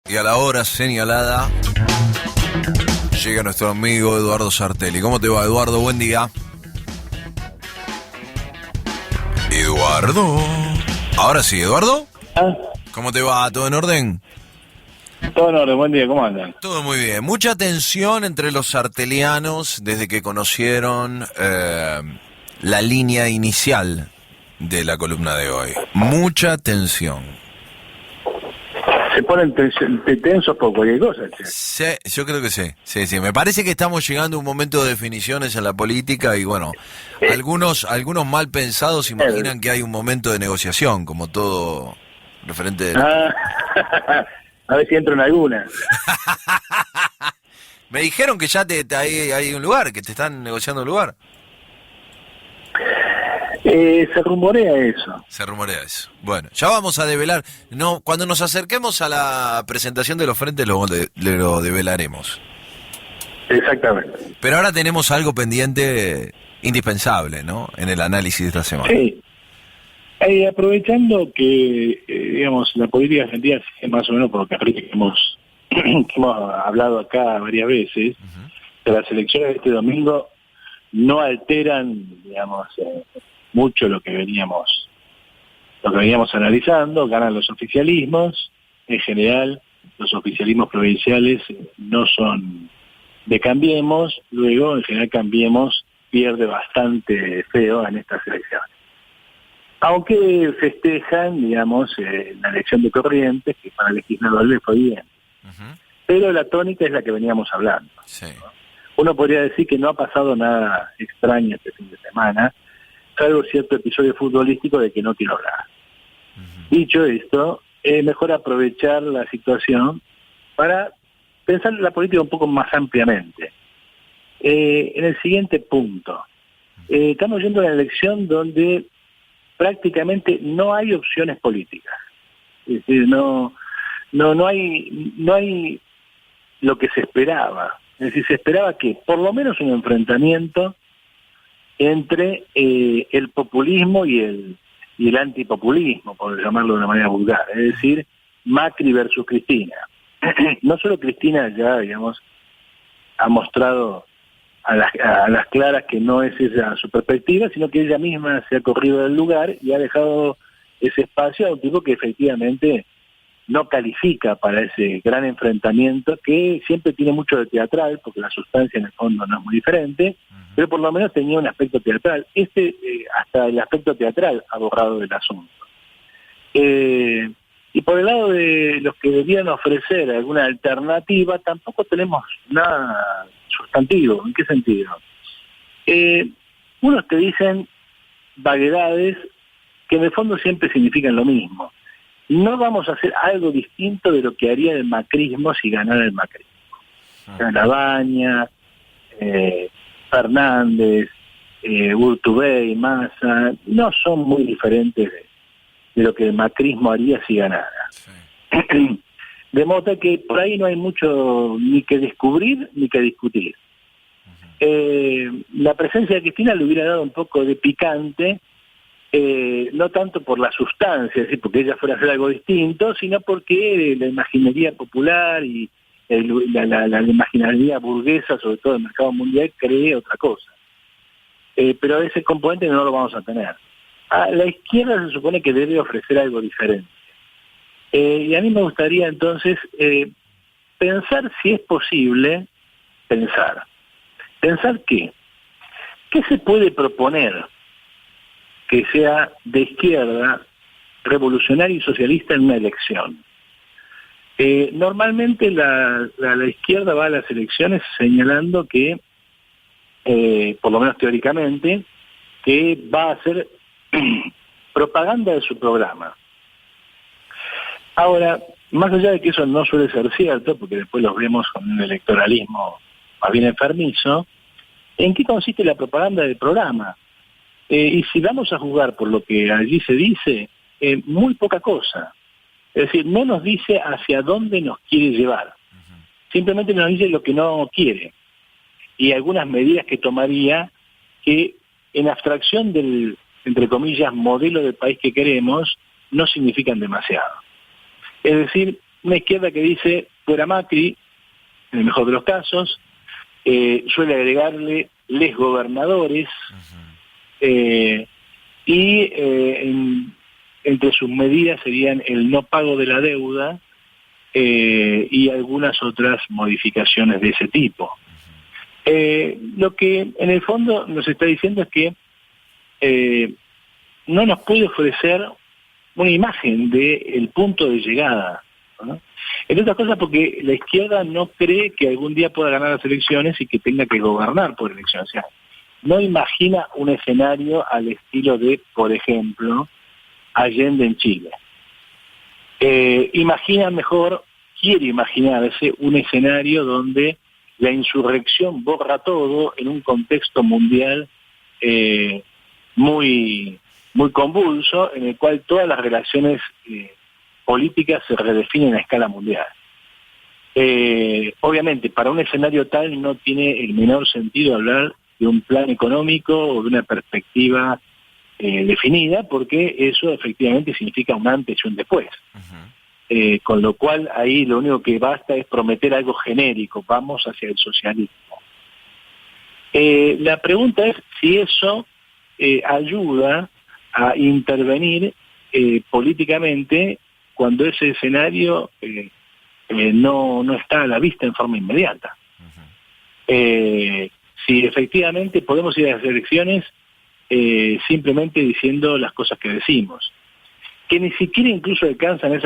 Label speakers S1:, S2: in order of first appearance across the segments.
S1: Y a la hora señalada llega nuestro amigo Eduardo Sartelli. ¿Cómo te va, Eduardo? Buen día. Eduardo. Ahora sí, Eduardo. ¿Cómo te va? ¿Todo en orden?
S2: Todo en orden, buen día, ¿cómo andan?
S1: Todo muy bien. Mucha tensión entre los sartelianos desde que conocieron la línea inicial de la columna de hoy. Mucha tensión.
S2: Se ponen tensos por cualquier cosa, che.
S1: Sí, yo creo que sí. Sí. Me parece que estamos llegando a un momento de definiciones en la política y bueno, algunos mal pensados imaginan que hay un momento de negociación, como todo referente de la...
S2: A ver si entro en alguna.
S1: Me dijeron que ya hay un lugar, que te están negociando un lugar.
S2: Se rumorea eso.
S1: Se rumorea eso. Bueno, ya vamos a develar. No, cuando nos acerquemos a la presentación de los frentes lo develaremos.
S2: Exactamente.
S1: Pero ahora tenemos algo pendiente indispensable, ¿no? En el análisis de esta semana.
S2: Sí. Aprovechando que, digamos, la política argentina, más o menos por lo que hemos hablado acá varias veces, que las elecciones de este domingo no alteran, digamos, mucho lo que veníamos analizando. Ganan los oficialismos. En general, los oficialismos provinciales no son de Cambiemos. Luego, en general, Cambiemos pierde bastante feo en estas elecciones. Aunque festejan, digamos, la elección de Corrientes, que para el legislador le fue bien. Pero la tónica es la que veníamos hablando.
S1: Sí.
S2: Uno podría decir que no ha pasado nada extraño este fin de semana, salvo cierto episodio futbolístico de que no quiero hablar. Dicho esto, es mejor aprovechar la situación para pensar en la política un poco más ampliamente. En el siguiente punto, estamos yendo a una elección donde prácticamente no hay opciones políticas. Es decir, no hay lo que se esperaba. Es decir, se esperaba que por lo menos un enfrentamiento entre el populismo y el antipopulismo, por llamarlo de una manera vulgar. Es decir, Macri versus Cristina. No solo Cristina ya, digamos, ha mostrado a las claras que no es esa su perspectiva, sino que ella misma se ha corrido del lugar y ha dejado ese espacio a un tipo que efectivamente no califica para ese gran enfrentamiento, que siempre tiene mucho de teatral, porque la sustancia en el fondo no es muy diferente, pero por lo menos tenía un aspecto teatral. Hasta el aspecto teatral ha borrado del asunto. Y por el lado de los que debían ofrecer alguna alternativa, tampoco tenemos nada sustantivo. ¿En qué sentido? Unos te dicen vaguedades que en el fondo siempre significan lo mismo. No vamos a hacer algo distinto de lo que haría el macrismo si ganara el macrismo. Labaña, Fernández, Urtubey, Massa, no son muy diferentes de lo que el macrismo haría si ganara. Sí. De modo que por ahí no hay mucho ni que descubrir ni que discutir. La presencia de Cristina le hubiera dado un poco de picante, no tanto por la sustancia, es decir, porque ella fuera a hacer algo distinto, sino porque la imaginería popular y la imaginería burguesa, sobre todo del mercado mundial, cree otra cosa. Pero ese componente no lo vamos a tener. La izquierda se supone que debe ofrecer algo diferente. Y a mí me gustaría entonces pensar si es posible pensar qué se puede proponer que sea de izquierda, revolucionario y socialista en una elección. Normalmente la izquierda va a las elecciones señalando que, por lo menos teóricamente, que va a hacer propaganda de su programa. Ahora, más allá de que eso no suele ser cierto, porque después los vemos con un electoralismo más bien enfermizo, ¿en qué consiste la propaganda del programa? Y si vamos a jugar por lo que allí se dice, muy poca cosa. Es decir, no nos dice hacia dónde nos quiere llevar. Simplemente nos dice lo que no quiere. Y algunas medidas que tomaría que, en abstracción del, entre comillas, modelo de país que queremos, no significan demasiado. Es decir, una izquierda que dice fuera Macri, en el mejor de los casos, suele agregarle les gobernadores, entre sus medidas serían el no pago de la deuda y algunas otras modificaciones de ese tipo. Lo que en el fondo nos está diciendo es que no nos puede ofrecer una imagen del punto de llegada, ¿no? En otras cosas porque la izquierda no cree que algún día pueda ganar las elecciones y que tenga que gobernar por elecciones. O sea, no imagina un escenario al estilo de, por ejemplo, Allende en Chile. Quiere imaginarse un escenario donde la insurrección borra todo en un contexto mundial muy, muy convulso, en el cual todas las relaciones políticas se redefinen a escala mundial. Obviamente, para un escenario tal no tiene el menor sentido hablar de un plan económico o de una perspectiva definida, porque eso efectivamente significa un antes y un después. Con lo cual ahí lo único que basta es prometer algo genérico, vamos hacia el socialismo. La pregunta es si eso ayuda a intervenir políticamente cuando ese escenario no está a la vista en forma inmediata. Si efectivamente podemos ir a las elecciones simplemente diciendo las cosas que decimos, que ni siquiera incluso alcanzan a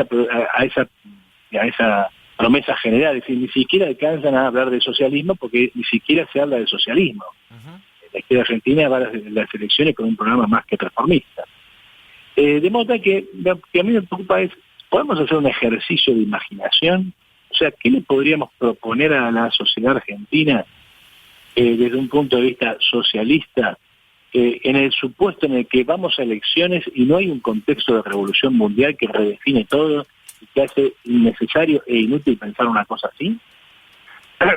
S2: esa promesa general, es decir, ni siquiera alcanzan a hablar de socialismo porque ni siquiera se habla de socialismo. La izquierda argentina va a las elecciones con un programa más que transformista. De modo que a mí me preocupa es, ¿podemos hacer un ejercicio de imaginación? O sea, ¿qué le podríamos proponer a la sociedad argentina desde un punto de vista socialista en el supuesto en el que vamos a elecciones y no hay un contexto de revolución mundial que redefine todo y que hace innecesario e inútil pensar una cosa así?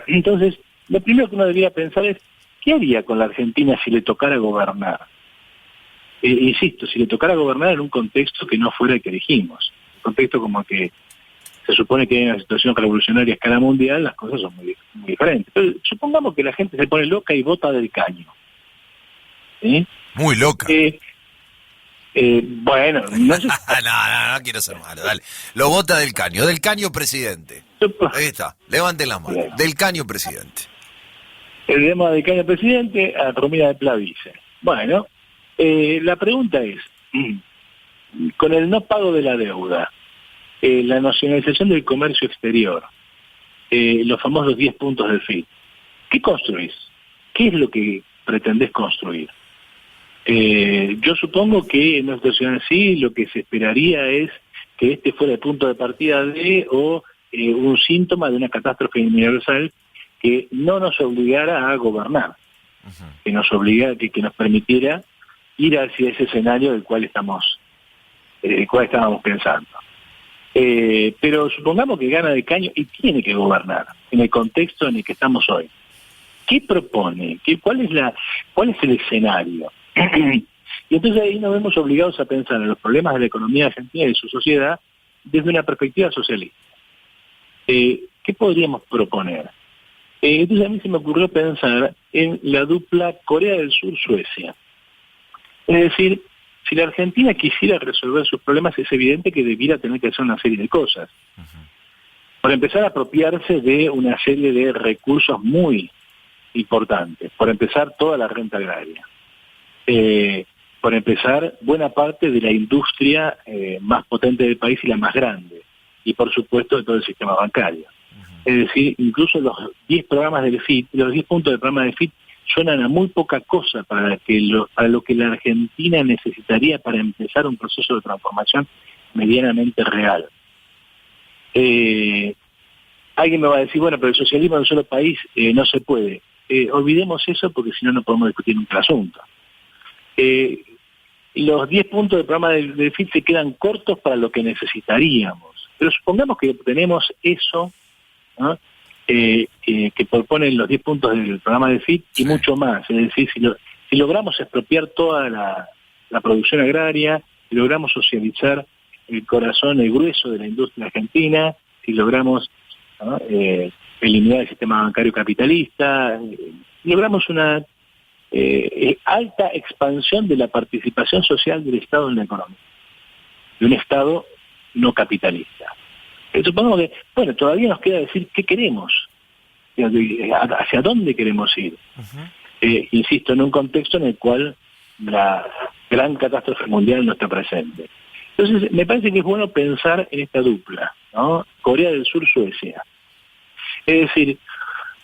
S2: Entonces, lo primero que uno debería pensar es, ¿qué haría con la Argentina si le tocara gobernar? Insisto, si le tocara gobernar en un contexto que no fuera el que dijimos, un contexto como que se supone que hay una situación revolucionaria a escala mundial, las cosas son muy, muy diferentes. Pero supongamos que la gente se pone loca y vota del caño. ¿Sí?
S1: Muy loca.
S2: Bueno, no sé.
S1: No quiero ser malo, dale. Lo vota del caño presidente. Ahí está, levanten las manos.
S2: Bien.
S1: Del caño presidente.
S2: El lema del caño presidente a Romina de Plavice. Bueno, la pregunta es, con el no pago de la deuda, la nacionalización del comercio exterior, los famosos 10 puntos del FIT, ¿qué construís? ¿Qué es lo que pretendés construir? Yo supongo que en una situación así lo que se esperaría es que este fuera el punto de partida un síntoma de una catástrofe universal que no nos obligara a gobernar, que nos permitiera ir hacia ese escenario del cual estábamos pensando. Pero supongamos que gana del caño y tiene que gobernar en el contexto en el que estamos hoy. ¿Qué propone? ¿Cuál es el escenario? Y entonces ahí nos vemos obligados a pensar en los problemas de la economía argentina y de su sociedad desde una perspectiva socialista. ¿Qué podríamos proponer? Entonces a mí se me ocurrió pensar en la dupla Corea del Sur-Suecia. Es decir, si la Argentina quisiera resolver sus problemas, es evidente que debiera tener que hacer una serie de cosas. Por empezar a apropiarse de una serie de recursos muy importantes. Por empezar, toda la renta agraria. Por empezar, buena parte de la industria más potente del país y la más grande. Y por supuesto de todo el sistema bancario. Es decir, incluso los 10 programas del FIT, los 10 puntos del programa del FIT suenan a muy poca cosa para lo que la Argentina necesitaría para empezar un proceso de transformación medianamente real. Alguien me va a decir, bueno, pero el socialismo en un solo país no se puede. Olvidemos eso porque si no, no podemos discutir nunca el asunto. Los 10 puntos del programa del FIT se quedan cortos para lo que necesitaríamos. Pero supongamos que tenemos eso, ¿no? Que proponen los 10 puntos del programa del FIT y mucho más. Es decir, si logramos expropiar toda la producción agraria, si logramos socializar el corazón, el grueso de la industria argentina, si logramos, ¿no?, eliminar el sistema bancario capitalista, logramos una alta expansión de la participación social del Estado en la economía, de un Estado no capitalista. Supongamos que, bueno, todavía nos queda decir qué queremos, hacia dónde queremos ir. Insisto, en un contexto en el cual la gran catástrofe mundial no está presente. Entonces, me parece que es bueno pensar en esta dupla, ¿no? Corea del Sur, Suecia. Es decir,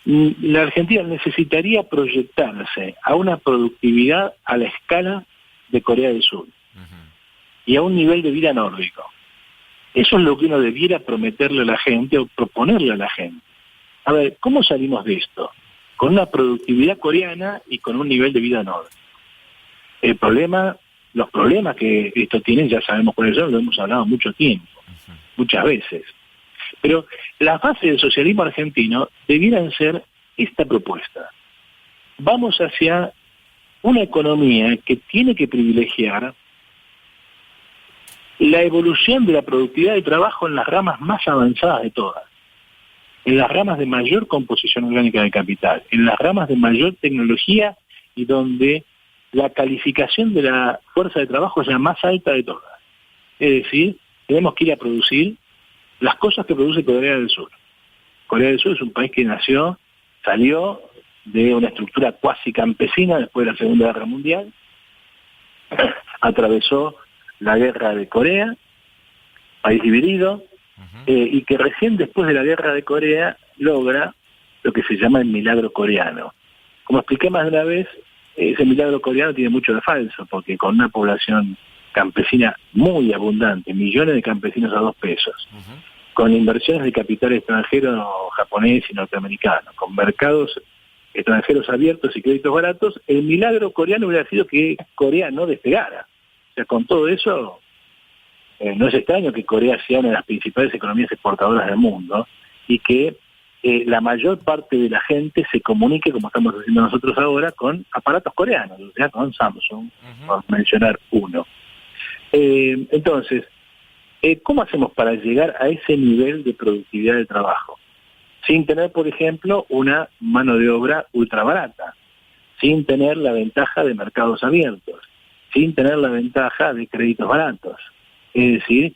S2: la Argentina necesitaría proyectarse a una productividad a la escala de Corea del Sur y a un nivel de vida nórdico. Eso es lo que uno debiera prometerle a la gente o proponerle a la gente. A ver, ¿cómo salimos de esto? Con una productividad coreana y con un nivel de vida nórdico. Los problemas que esto tiene, ya sabemos cuáles son, lo hemos hablado mucho tiempo, muchas veces. Pero las bases del socialismo argentino debieran ser esta propuesta. Vamos hacia una economía que tiene que privilegiar la evolución de la productividad de trabajo en las ramas más avanzadas de todas, en las ramas de mayor composición orgánica del capital, en las ramas de mayor tecnología y donde la calificación de la fuerza de trabajo es la más alta de todas. Es decir, tenemos que ir a producir las cosas que produce Corea del Sur. Corea del Sur es un país que salió de una estructura cuasi campesina después de la Segunda Guerra Mundial, atravesó la guerra de Corea, país dividido, y que recién después de la guerra de Corea logra lo que se llama el milagro coreano. Como expliqué más de una vez, ese milagro coreano tiene mucho de falso, porque con una población campesina muy abundante, millones de campesinos a 2 pesos, con inversiones de capital extranjero japonés y norteamericano, con mercados extranjeros abiertos y créditos baratos, el milagro coreano hubiera sido que Corea no despegara. O sea, con todo eso, no es extraño que Corea sea una de las principales economías exportadoras del mundo y que la mayor parte de la gente se comunique, como estamos haciendo nosotros ahora, con aparatos coreanos, o sea, con Samsung, por mencionar uno. Entonces, ¿cómo hacemos para llegar a ese nivel de productividad del trabajo? Sin tener, por ejemplo, una mano de obra ultra barata, sin tener la ventaja de mercados abiertos, sin tener la ventaja de créditos baratos. Es decir,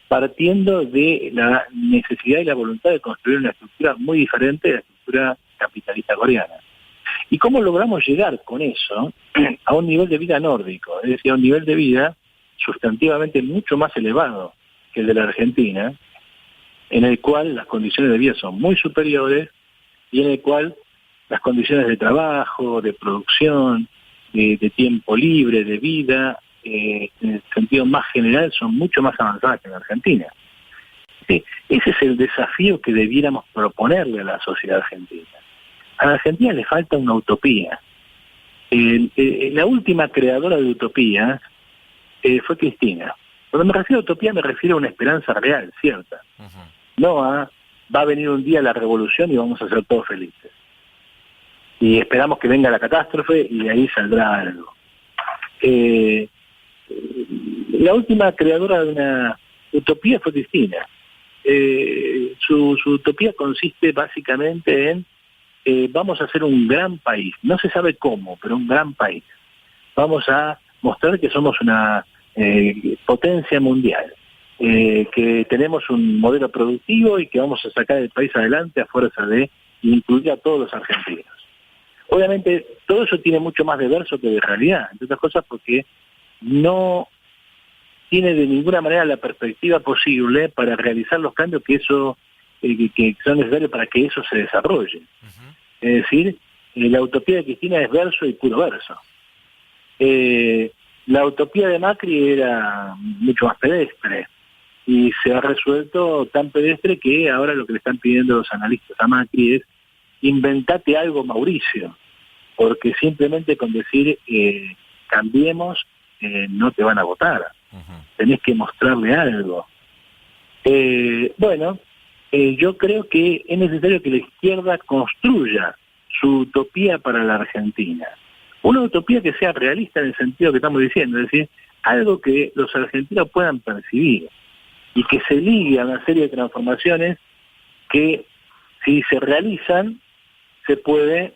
S2: partiendo de la necesidad y la voluntad de construir una estructura muy diferente de la estructura capitalista coreana. ¿Y cómo logramos llegar con eso a un nivel de vida nórdico? Es decir, a un nivel de vida sustantivamente mucho más elevado que el de la Argentina, en el cual las condiciones de vida son muy superiores y en el cual las condiciones de trabajo, de producción, de tiempo libre, de vida, en el sentido más general, son mucho más avanzadas que en Argentina. Sí, ese es el desafío que debiéramos proponerle a la sociedad argentina. A la Argentina le falta una utopía. La última creadora de utopía fue Cristina. Cuando me refiero a utopía me refiero a una esperanza real, cierta. No a va a venir un día la revolución y vamos a ser todos felices. Y esperamos que venga la catástrofe y de ahí saldrá algo. La última creadora de una utopía fue Cristina. Su utopía consiste básicamente en vamos a ser un gran país, no se sabe cómo, pero un gran país. Vamos a mostrar que somos una potencia mundial, que tenemos un modelo productivo y que vamos a sacar el país adelante a fuerza de incluir a todos los argentinos. Obviamente todo eso tiene mucho más de verso que de realidad, entre otras cosas porque no tiene de ninguna manera la perspectiva posible para realizar los cambios que eso que son necesarios para que eso se desarrolle. Es decir, la utopía de Cristina es verso y puro verso. La utopía de Macri era mucho más pedestre y se ha resuelto tan pedestre que ahora lo que le están pidiendo los analistas a Macri es inventate algo, Mauricio, porque simplemente con decir cambiemos no te van a votar. Tenés que mostrarle algo. Yo creo que es necesario que la izquierda construya su utopía para la Argentina. Una utopía que sea realista en el sentido que estamos diciendo, es decir, algo que los argentinos puedan percibir. y que se ligue a una serie de transformaciones que si se realizan, se pueden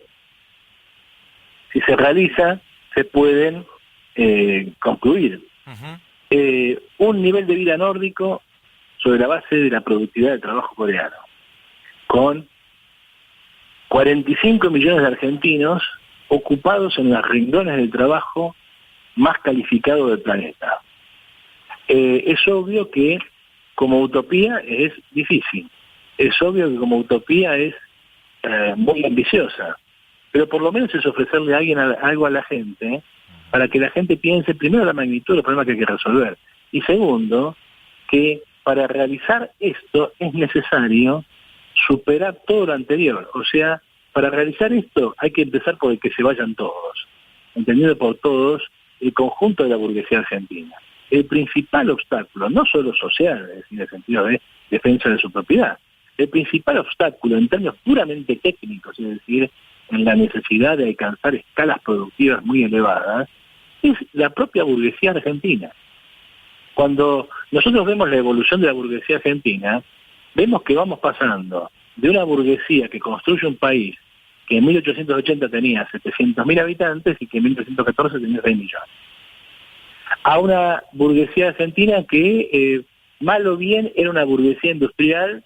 S2: concluir. Un nivel de vida nórdico sobre la base de la productividad del trabajo coreano, con 45 millones de argentinos ocupados en los renglones del trabajo más calificado del planeta. Es obvio que como utopía es difícil, es obvio que como utopía es muy ambiciosa, pero por lo menos es ofrecerle a alguien algo a la gente, para que la gente piense primero la magnitud de los problemas que hay que resolver, y segundo, que para realizar esto es necesario superar todo lo anterior. O sea, para realizar esto hay que empezar por el que se vayan todos, entendido por todos el conjunto de la burguesía argentina. El principal obstáculo, no solo social, es decir, en el sentido de defensa de su propiedad, el principal obstáculo en términos puramente técnicos, es decir, en la necesidad de alcanzar escalas productivas muy elevadas, es la propia burguesía argentina. Cuando nosotros vemos la evolución de la burguesía argentina, vemos que vamos pasando de una burguesía que construye un país que en 1880 tenía 700.000 habitantes y que en 1914 tenía 6 millones, a una burguesía argentina que, mal o bien, era una burguesía industrial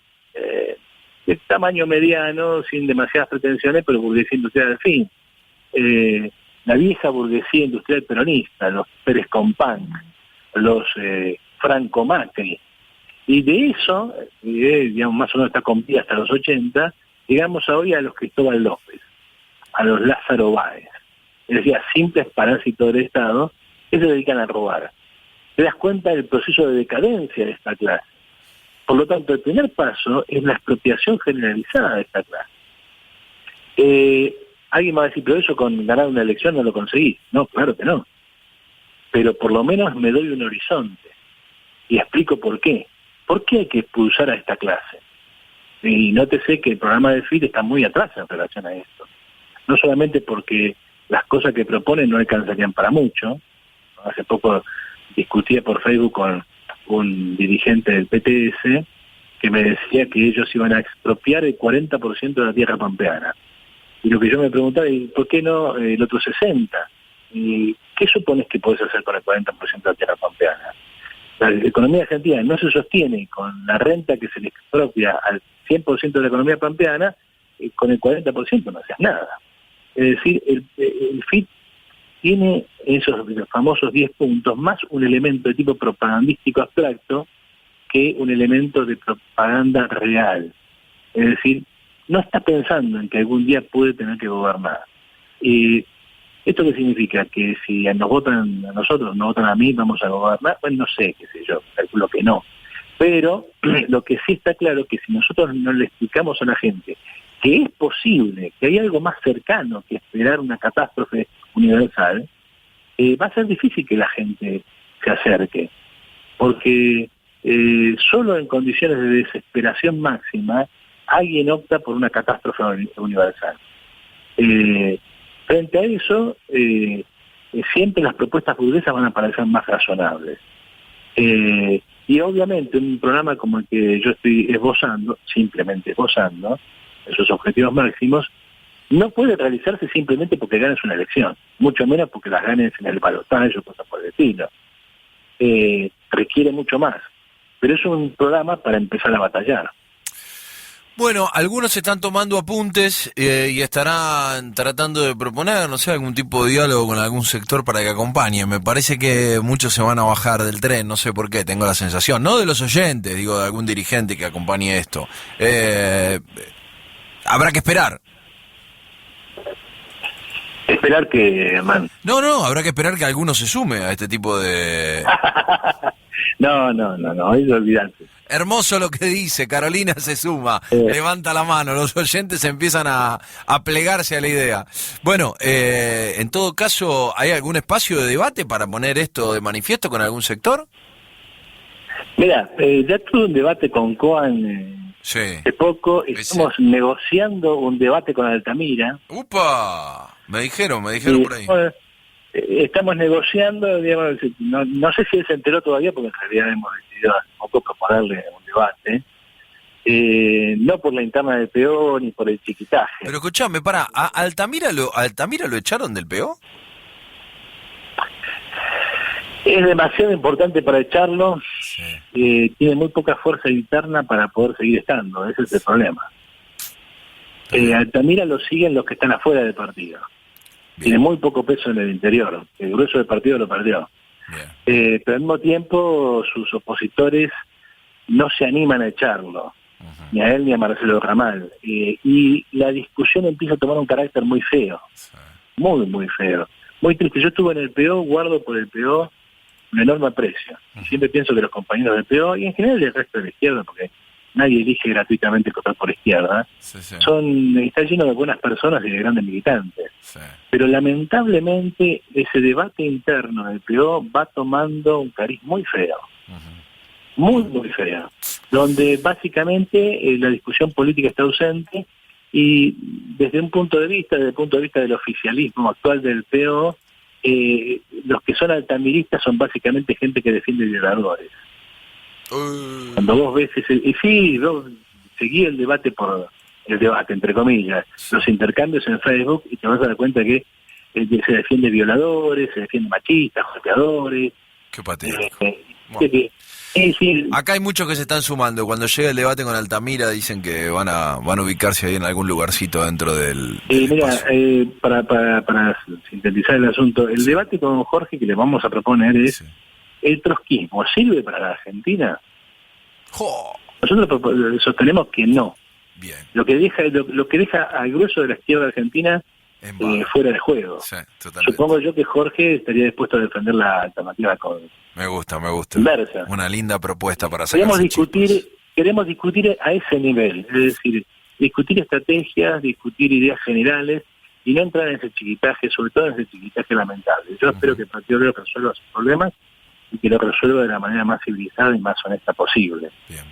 S2: de tamaño mediano, sin demasiadas pretensiones, pero burguesía industrial al fin. La vieja burguesía industrial peronista, los Pérez Compán, los Franco Macri, y de eso, digamos, más o menos está cumplida hasta los 80, llegamos hoy a los Cristóbal López, a los Lázaro Báez, es decir, a simples parásitos del Estado que se dedican a robar. Te das cuenta del proceso de decadencia de esta clase. Por lo tanto, el primer paso es la expropiación generalizada de esta clase. Alguien me va a decir, pero eso con ganar una elección no lo conseguí. No, claro que no. Pero por lo menos me doy un horizonte. Y explico por qué. ¿Por qué hay que expulsar a esta clase? Y nótese que el programa de FIT está muy atrás en relación a esto. No solamente porque las cosas que proponen no alcanzarían para mucho. Hace poco discutía por Facebook con un dirigente del PTS que me decía que ellos iban a expropiar el 40% de la tierra pampeana. Y lo que yo me preguntaba, ¿y por qué no el otro 60%? ¿Y qué supones que podés hacer con el 40% de la tierra pampeana? La economía argentina no se sostiene con la renta que se le expropia al 100% de la economía pampeana, y con el 40% no haces nada. Es decir, el FIT tiene esos famosos 10 puntos, más un elemento de tipo propagandístico abstracto que un elemento de propaganda real. Es decir, no está pensando en que algún día puede tener que gobernar. ¿Esto qué significa? Que si nos votan a nosotros, nos votan a mí, vamos a gobernar. Bueno, no sé, qué sé yo, calculo que no. Pero lo que sí está claro es que si nosotros no le explicamos a la gente que es posible, que hay algo más cercano que esperar una catástrofe universal, va a ser difícil que la gente se acerque, porque solo en condiciones de desesperación máxima alguien opta por una catástrofe universal. Frente a eso, siempre las propuestas burguesas van a parecer más razonables. Y obviamente un programa como el que yo estoy esbozando, simplemente esbozando, esos objetivos máximos, no puede realizarse simplemente porque ganes una elección, mucho menos porque las ganes en el balotaje o cosas por el estilo. Requiere mucho más, pero es un programa para empezar a batallar.
S1: Bueno, algunos están tomando apuntes y estarán tratando de proponer, no sé, algún tipo de diálogo con algún sector para que acompañe. Me parece que muchos se van a bajar del tren, no sé por qué, tengo la sensación. No de los oyentes, digo, de algún dirigente que acompañe esto. Habrá que esperar.
S2: ¿Esperar que, man?
S1: No, habrá que esperar que alguno se sume a este tipo de...
S2: No, eso olvidate.
S1: Hermoso lo que dice, Carolina se suma, levanta la mano, los oyentes empiezan a plegarse a la idea. Bueno, en todo caso, ¿hay algún espacio de debate para poner esto de manifiesto con algún sector?
S2: Mira, ya tuve un debate con Coan hace poco, estamos negociando un debate con Altamira.
S1: ¡Upa! Me dijeron por ahí.
S2: estamos negociando, digamos, no sé si él se enteró todavía, porque en realidad hemos decidido hace poco proponerle un debate, no por la interna del PO ni por el chiquitaje.
S1: Pero escuchame, ¿a Altamira lo echaron del PO?
S2: Es demasiado importante para echarlo,
S1: Sí.
S2: Tiene muy poca fuerza interna para poder seguir estando, ese es el problema. Altamira lo siguen los que están afuera del partido.
S1: Bien.
S2: Tiene muy poco peso en el interior, el grueso del partido lo perdió.
S1: Bien.
S2: Pero al mismo tiempo sus opositores no se animan a echarlo, ni a él ni a Marcelo Ramal. Y la discusión empieza a tomar un carácter muy feo,
S1: Sí.
S2: muy feo, muy triste. Yo estuve en el PO, guardo por el PO un enorme aprecio. Y siempre pienso que los compañeros del PO, y en general del resto de la izquierda, porque nadie elige gratuitamente votar por izquierda,
S3: Sí.
S2: está lleno de buenas personas y de grandes militantes.
S3: Sí.
S2: Pero lamentablemente ese debate interno del PO va tomando un cariz muy feo, muy feo, donde básicamente la discusión política está ausente y desde el punto de vista del oficialismo actual del PO, los que son altamiristas son básicamente gente que defiende violadores. Cuando vos ves vos seguí el debate entre comillas, los intercambios en Facebook y te vas a dar cuenta que se defiende violadores, se defiende machistas, golpeadores.
S1: Qué patético.
S2: Sí.
S1: Acá hay muchos que se están sumando. Cuando llega el debate con Altamira dicen que van a ubicarse ahí en algún lugarcito dentro del
S2: Mira,
S1: espacio.
S2: para sintetizar el asunto, el debate con Jorge que le vamos a proponer es:
S1: Sí.
S2: ¿el trotskismo sirve para la Argentina?
S1: ¡Jo!
S2: Nosotros sostenemos que no.
S1: Bien.
S2: Lo que deja al grueso de la izquierda argentina
S1: En baja.
S2: fuera de juego.
S1: Sí, totalmente.
S2: Supongo yo que Jorge estaría dispuesto a defender la alternativa con
S1: Me gusta.
S2: inversa.
S1: Una linda propuesta para sacar.
S2: Queremos discutir a ese nivel, es decir, discutir estrategias, discutir ideas generales y no entrar en ese chiquitaje, sobre todo en ese chiquitaje lamentable. Yo espero que el Partido Obrero resuelva sus problemas y que lo resuelva de la manera más civilizada y más honesta posible.
S1: Bien.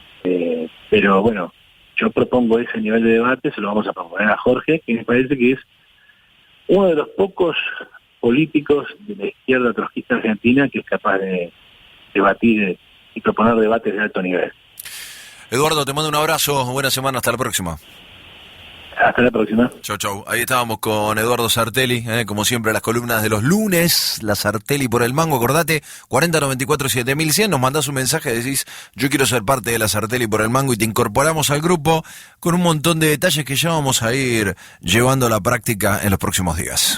S2: Pero bueno, yo propongo ese nivel de debate, se lo vamos a proponer a Jorge, que me parece que es uno de los pocos políticos de la izquierda trotskista argentina que es capaz de debatir y proponer debates de alto nivel.
S1: Eduardo, te mando un abrazo, buena semana, hasta la próxima.
S2: Hasta la próxima.
S1: Chau. Ahí estábamos con Eduardo Sartelli, como siempre las columnas de los lunes, la Sartelli por el mango, acordate, 4094-7100, nos mandás un mensaje, decís, yo quiero ser parte de la Sartelli por el mango y te incorporamos al grupo con un montón de detalles que ya vamos a ir llevando a la práctica en los próximos días.